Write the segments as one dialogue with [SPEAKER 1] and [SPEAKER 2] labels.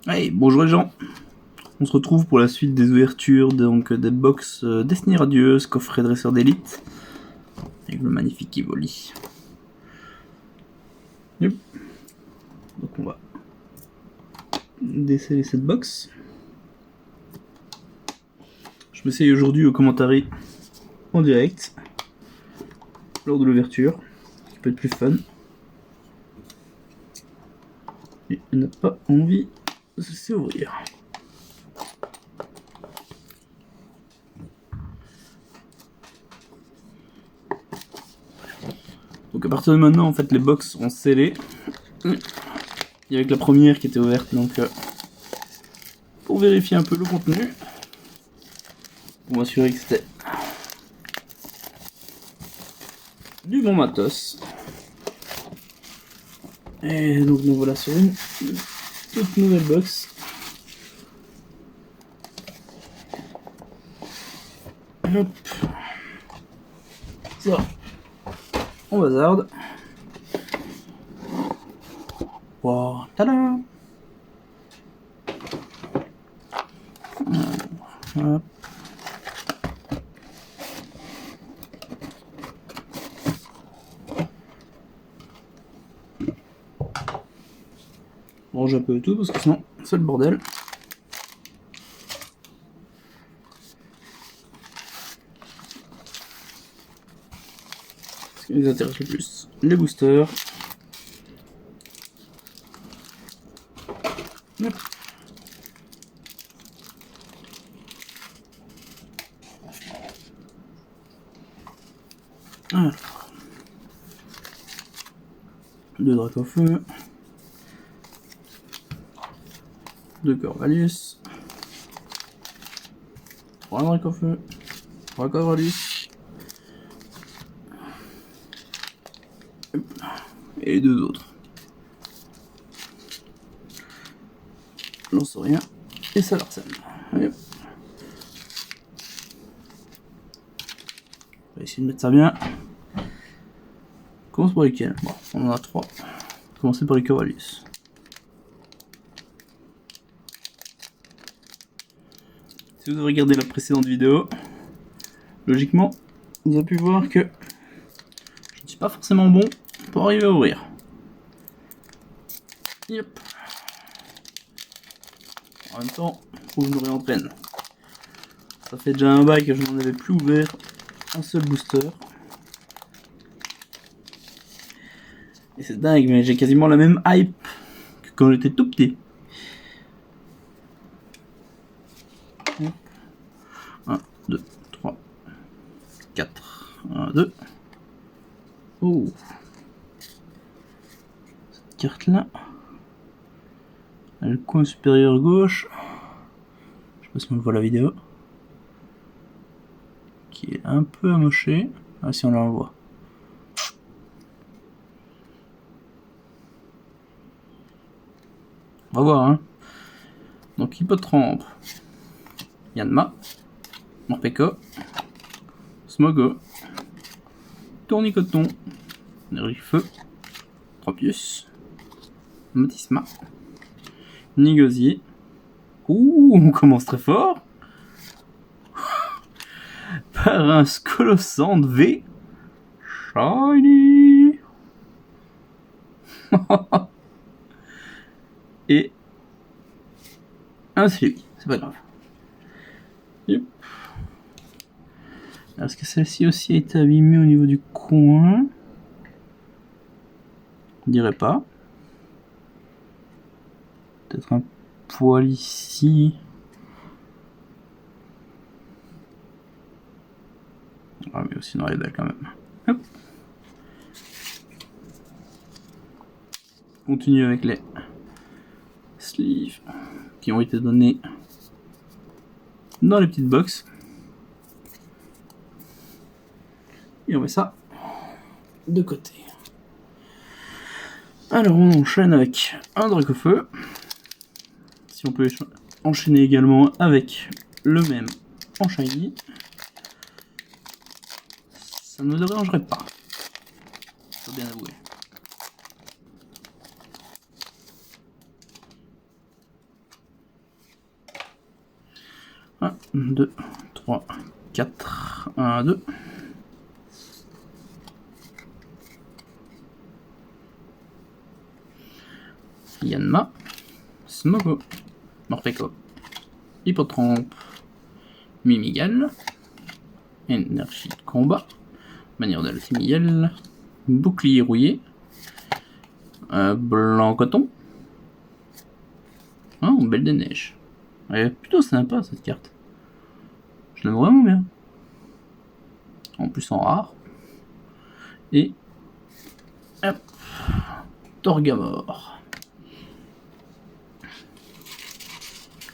[SPEAKER 1] Hey, bonjour les gens. On se retrouve pour la suite des ouvertures donc des box Destiny Radieuse, coffret dresseur d'élite, avec le magnifique Evoli. Yep. Donc on va déceler cette box. Je m'essaye aujourd'hui au commentary en direct, lors de l'ouverture, qui peut être plus fun. Et on n'a pas envie de se laisser ouvrir. Donc à partir de maintenant, en fait, les box seront scellées. Il y avait que la première qui était ouverte, donc pour vérifier un peu le contenu, pour m'assurer que c'était du bon matos. Et donc nous voilà sur une toute nouvelle box. Hop. Ça, on bazarde. Wow, tada. Hop. On range un peu tout parce que sinon c'est le bordel. Ce qui nous intéresse le plus, les boosters. Hop. Alors. 2 Dracofeu, 2 Corvallis, 3 Dracofeu, 3 Corvallis, et les 2 autres. Lance rien, et ça l'arsène. On va essayer de mettre ça bien. On commence par lesquels? Bon, on en a 3. On va commencer par les Corvallis. Si vous avez regardé la précédente vidéo, logiquement, vous avez pu voir que je ne suis pas forcément bon pour arriver à ouvrir. Yep. En même temps, faut que je me réentraîne. Ça fait déjà un bail que je n'en avais plus ouvert un seul booster. Et c'est dingue, mais j'ai quasiment la même hype que quand j'étais tout petit. 1, 2, 3, 4. 1, 2. Oh. Cette carte là. Le coin supérieur gauche. Je sais pas si on voit la vidéo. Qui est un peu amoché. Ah, si on la revoit. On va voir, hein. Donc, Hippotrampe, Yanma, Morpeko, Smogo, Tournicoton, Nerifeu, Tropius, Motisma, Nigosier. Ouh, on commence très fort. Par un Scolosand V. Shiny. Et un Sleepy, c'est pas grave. Yep. Est-ce que celle-ci aussi a été abîmée au niveau du coin? Je dirais pas. Peut-être un poil ici. Ah, mais aussi dans les belles quand même. Hop. Continue avec les sleeves qui ont été donnés dans les petites boxes. Et on met ça de côté. Alors on enchaîne avec un Dracofeu. Si on peut enchaîner également avec le même en shiny, ça ne me dérangerait pas. Faut bien avouer. 1, 2, 3, 4, 1, 2. Yanma, Smogo, Morpeko, Hippotrampe, Mimigal, Énergie de combat, Manière de la Timiel, Bouclier rouillé, Blanc coton, oh, Belle des neiges. Elle est plutôt sympa cette carte. Je l'aime vraiment bien. En plus en rare. Et hop, Torgamore.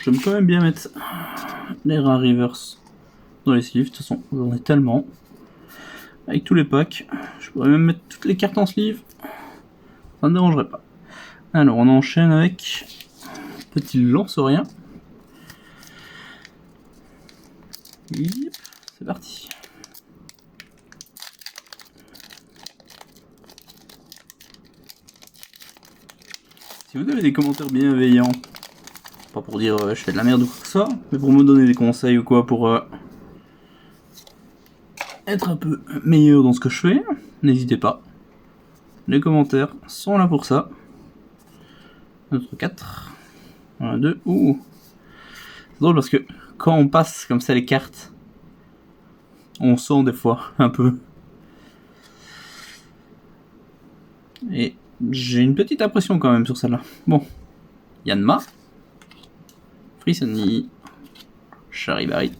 [SPEAKER 1] J'aime quand même bien mettre les rares reverse dans les sleeves. De toute façon, j'en ai tellement. Avec tous les packs, je pourrais même mettre toutes les cartes en sleeve. Ça ne dérangerait pas. Alors, on enchaîne avec petit lance-rien. Yep, c'est parti. Si vous avez des commentaires bienveillants, pas pour dire je fais de la merde ou quoi que ça, mais pour me donner des conseils ou quoi, pour être un peu meilleur dans ce que je fais, n'hésitez pas. Les commentaires sont là pour ça. Notre 4. 1, 2. Ouh. C'est drôle parce que quand on passe comme ça les cartes, on sent des fois un peu. Et j'ai une petite impression quand même sur celle-là. Bon. Yanma. Frissoni. Charibari.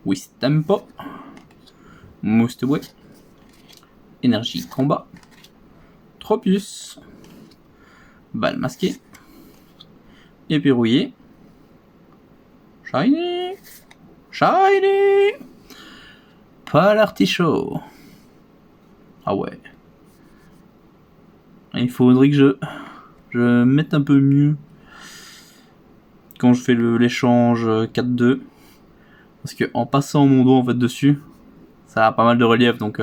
[SPEAKER 1] Wistempo. Mousteboué. Énergie combat. Tropius. Balle masquée. Épée rouillée. Shiny. Shiny. Pas l'artichaut. Ah ouais. Il faudrait que je mette un peu mieux quand je fais l'échange 4-2. Parce que en passant mon dos en fait dessus, ça a pas mal de relief, donc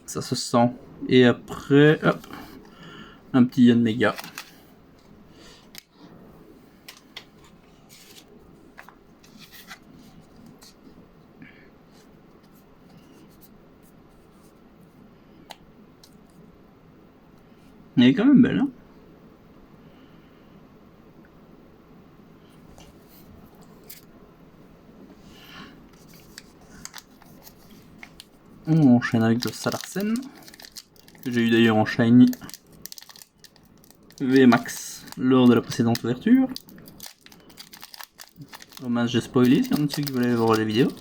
[SPEAKER 1] ça se sent. Et après, hop, un petit Yanmega. Elle est quand même belle, hein. On enchaîne avec le Salarsen, que j'ai eu d'ailleurs en Shiny VMAX lors de la précédente ouverture. Dommage, j'ai spoilé si y en a de ceux qui voulaient voir les vidéos.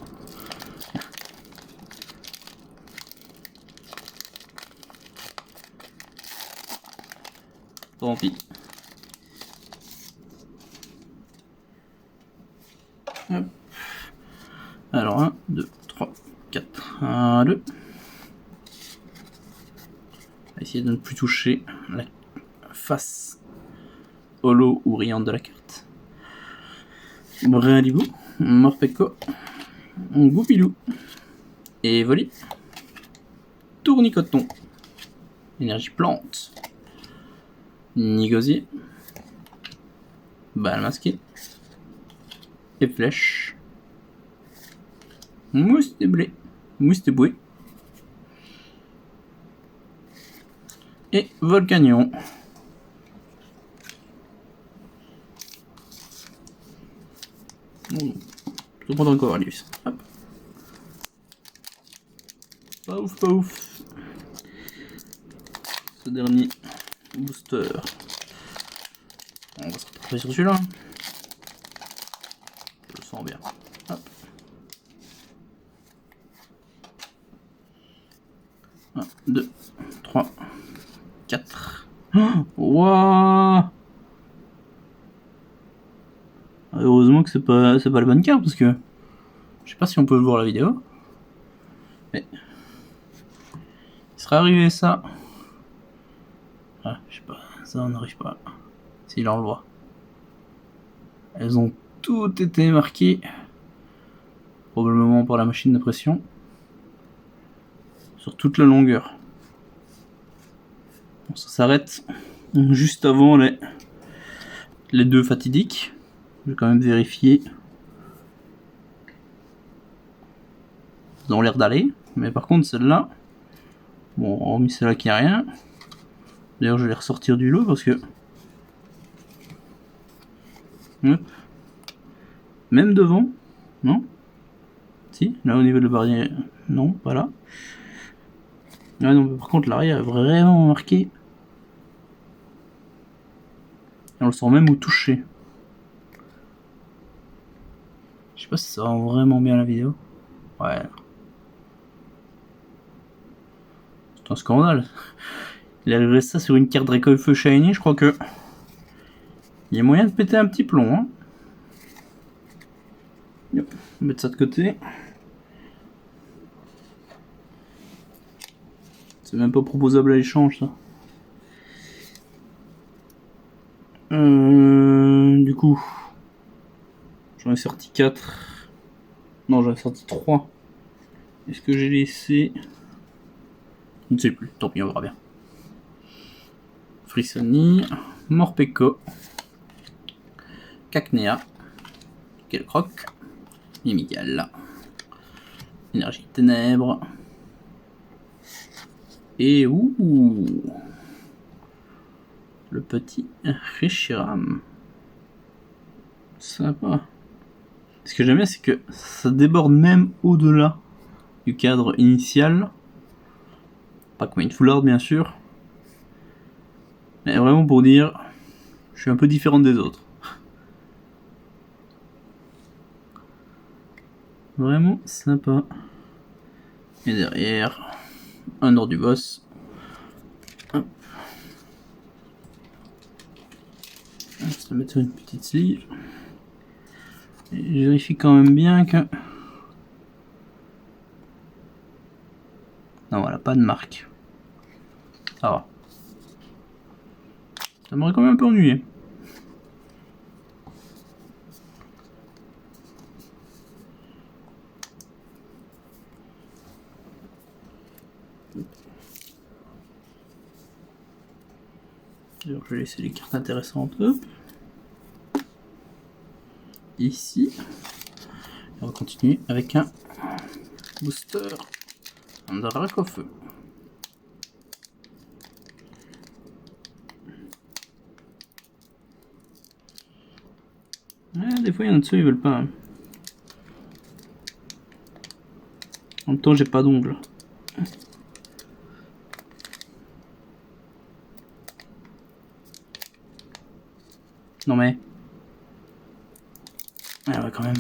[SPEAKER 1] Tant pis. Hop. Alors 1, 2, 3, 4, 1, 2. On va essayer de ne plus toucher la face holo ou brillante de la carte. Brinlibou, Morpeko, Goupilou, Evoli, Tournicoton, Énergie plante, Nigosier, Balle masquée, et Flèche, Mousteboué, et Volcanion. Tout le monde encore à lui. Hop. Pas ouf, pas ouf. Ce dernier booster. On va se retrouver sur celui-là. Je le sens bien. Hop. 1, 2, 3, 4. Wouah! Heureusement que c'est pas la bonne carte parce que je sais pas si on peut voir la vidéo. Mais il serait arrivé ça. Ah, je sais pas, ça on n'arrive pas. S'il en le voit. Elles ont toutes été marquées. Probablement par la machine de pression. Sur toute la longueur. Bon, ça s'arrête juste avant les deux fatidiques. Je vais quand même vérifier Elles ont l'air d'aller. Mais par contre, celle-là, bon, hormis celle-là qui a rien. D'ailleurs, je vais les ressortir du lot parce que. Hop. Même devant, non? Si, là au niveau de la barrière, non, pas là. Ah non, par contre, l'arrière est vraiment marqué. On le sent même au toucher. Je sais pas si ça rend vraiment bien la vidéo. Ouais. C'est un scandale. Il a réglé ça sur une carte récolte feu shiny, je crois que. Il y a moyen de péter un petit plomb, hein. Yep. On va mettre ça de côté. C'est même pas proposable à l'échange, ça. Du coup, j'en ai sorti 4. Non, j'en ai sorti 3. Est-ce que j'ai laissé... Je ne sais plus, tant pis, on verra bien. Frissoni, Morpeko, Cacnea, Kelcroc, Mimigal, Énergie Ténèbres, et le petit Reshiram. Sympa. Ce que j'aime bien, c'est que ça déborde même au-delà du cadre initial. Pas comme une Full Art, bien sûr. Mais vraiment pour dire, je suis un peu différent des autres. Vraiment sympa. Et derrière, un ordre du boss. Hop. On va se mettre sur une petite sleeve. Et je vérifie quand même bien que... Non, voilà, pas de marque. Ça va. Ça m'aurait quand même un peu ennuyé. Alors, je vais laisser les cartes intéressantes. Hop. Ici. Et on va continuer avec un booster de rack au feu. Ouais, des fois, il y en a dessous, ils veulent pas. Hein. En même temps, j'ai pas d'ongles. Non mais... Ah ouais, quand même.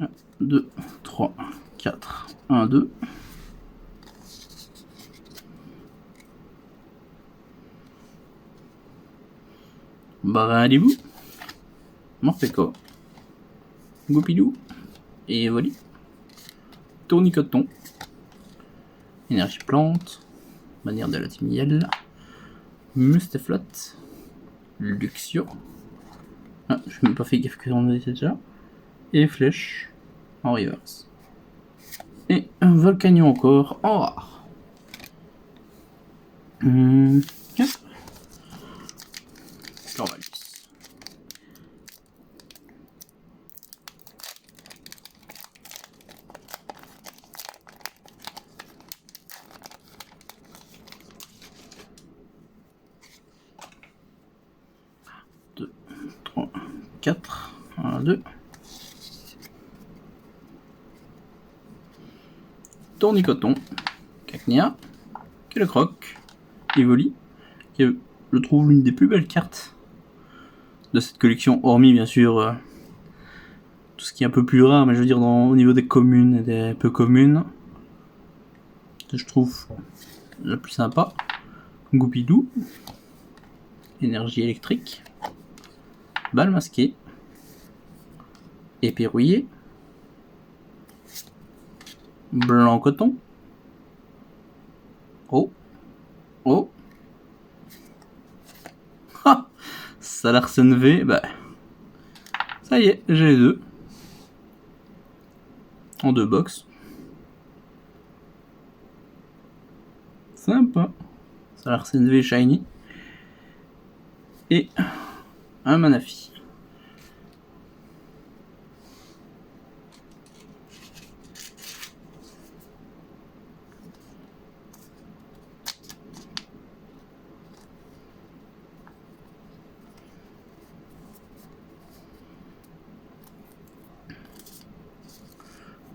[SPEAKER 1] Un, 2, 3, 4, 1, 2. Baralibou, Morpeko, Goupilou, et Evoli, Tournicoton, Énergie Plante, Manière de la Timiel, Mustaflot, Luxio, ah, je n'ai même pas fait gaffe que j'en étais déjà, et Flèche en reverse. Et un Volcanion encore en rare. Corvallis. Deux, 3, 4, 1, 2. Tournicoton, Cacnea, Kelcroc, Evoli, qui est, je trouve, l'une des plus belles cartes de cette collection, hormis bien sûr tout ce qui est un peu plus rare, mais je veux dire au niveau des communes et des peu communes, je trouve la plus sympa. Goupidou, Énergie électrique, Balle masquée, Épée rouillée, Blanc coton, oh, ha, Salarsen V, bah, ça y est, j'ai les deux, en 2 box. Sympa. Ça a l'air CNV shiny. Et un Manafi.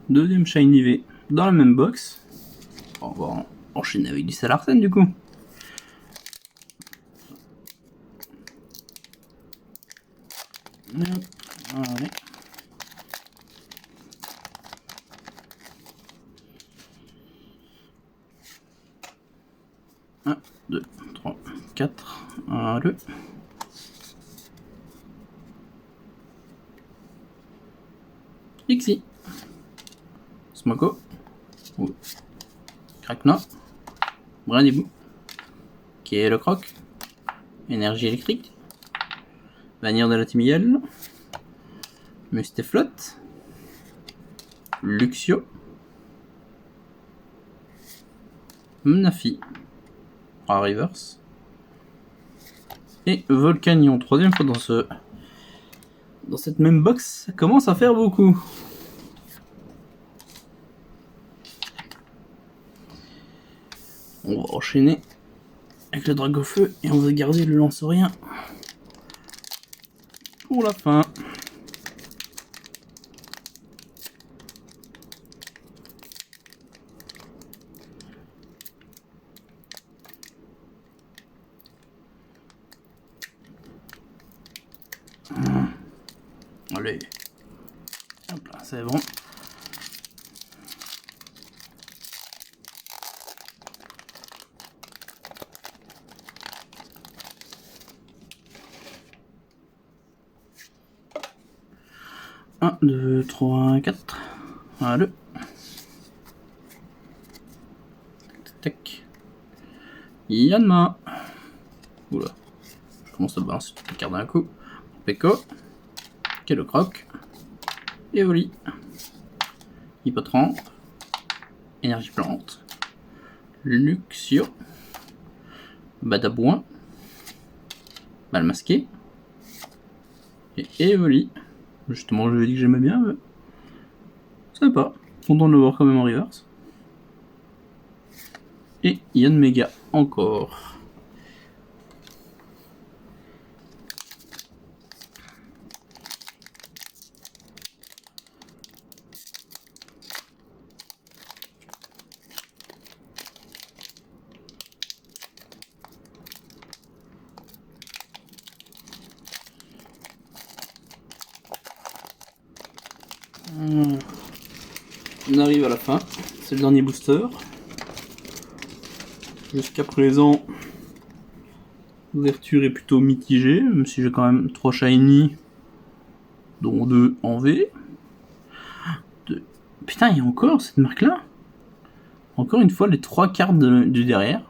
[SPEAKER 1] Deuxième Shiny V dans la même box. On va enchaîner avec du Salarsen du coup. Allez. 1, 2, 3, 4. Allez. Dixie. Smoko. Krakna. Brandibou. Qui est le croc. Énergie électrique. Vanir de la Timiel. Musteflot. Luxio. Mnafi. Reverse. Et Volcanion. Troisième fois dans cette même box. Ça commence à faire beaucoup. On va enchaîner avec le Dragofeu et on va garder le lance-rien pour la fin. Allez, hop là, c'est bon. Un, 2, 3, 4. Allez. Tac. Yanma. Oula. Je commence à balancer toutes les cartes d'un coup. Peko. Quel le croc. Evoli. Hippotrampe. Énergie plante. Luxio. Badabouin. Mal masqué. Et Evoli. Justement, je lui ai dit que j'aimais bien, mais sympa. Content de le voir quand même en reverse. Et Yanmega encore. On arrive à la fin, c'est le dernier booster. Jusqu'à présent, l'ouverture est plutôt mitigée, même si j'ai quand même 3 shiny, dont 2 en V. Putain, il y a encore cette marque là. Encore une fois, les 3 cartes du derrière.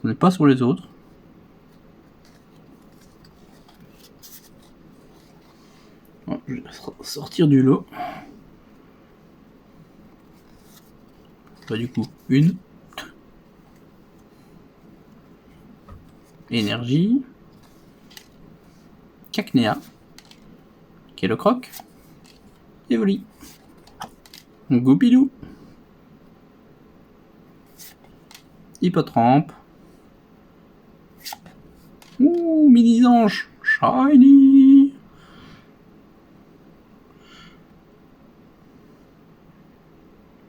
[SPEAKER 1] On n'est pas sur les autres. Bon, je vais sortir du lot. Pas du coup, une. Énergie. Cacnea. Qui est le croc. Evoli. Goupilou. Hippotrampe. Ouh, mini-ange. Shiny.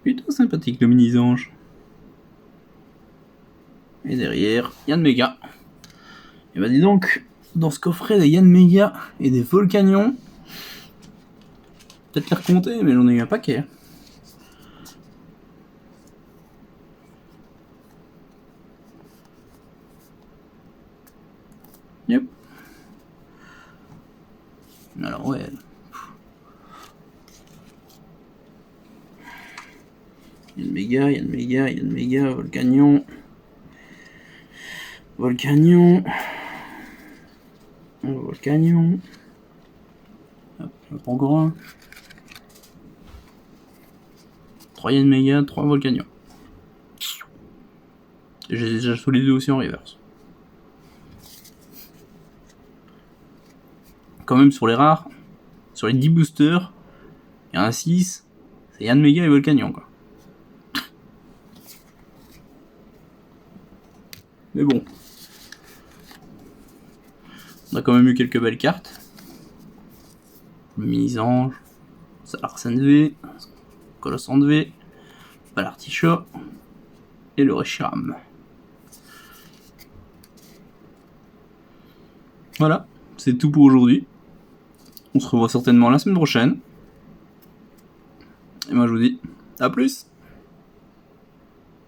[SPEAKER 1] Plutôt sympathique le mini-ange. Et derrière, Yanmega. Et bah dis donc, dans ce coffret des Yanmega et des Volcanions, peut-être les recompter, mais j'en ai eu un paquet. Yep. Alors ouais. Yanmega, Volcanion. On voit le canyon. Hop, un gros gras. 3 Yanmega, 3 Volcanion. J'ai déjà tous les deux aussi en reverse. Quand même sur les rares, sur les 10 boosters, il y en a 6, c'est Yanmega et Volcanion quoi. Mais bon. On a quand même eu quelques belles cartes. Le Mini-Ange, Salarsen V, Colossant V, Balarticha et le Reshiram. Voilà, c'est tout pour aujourd'hui. On se revoit certainement la semaine prochaine. Et moi je vous dis à plus.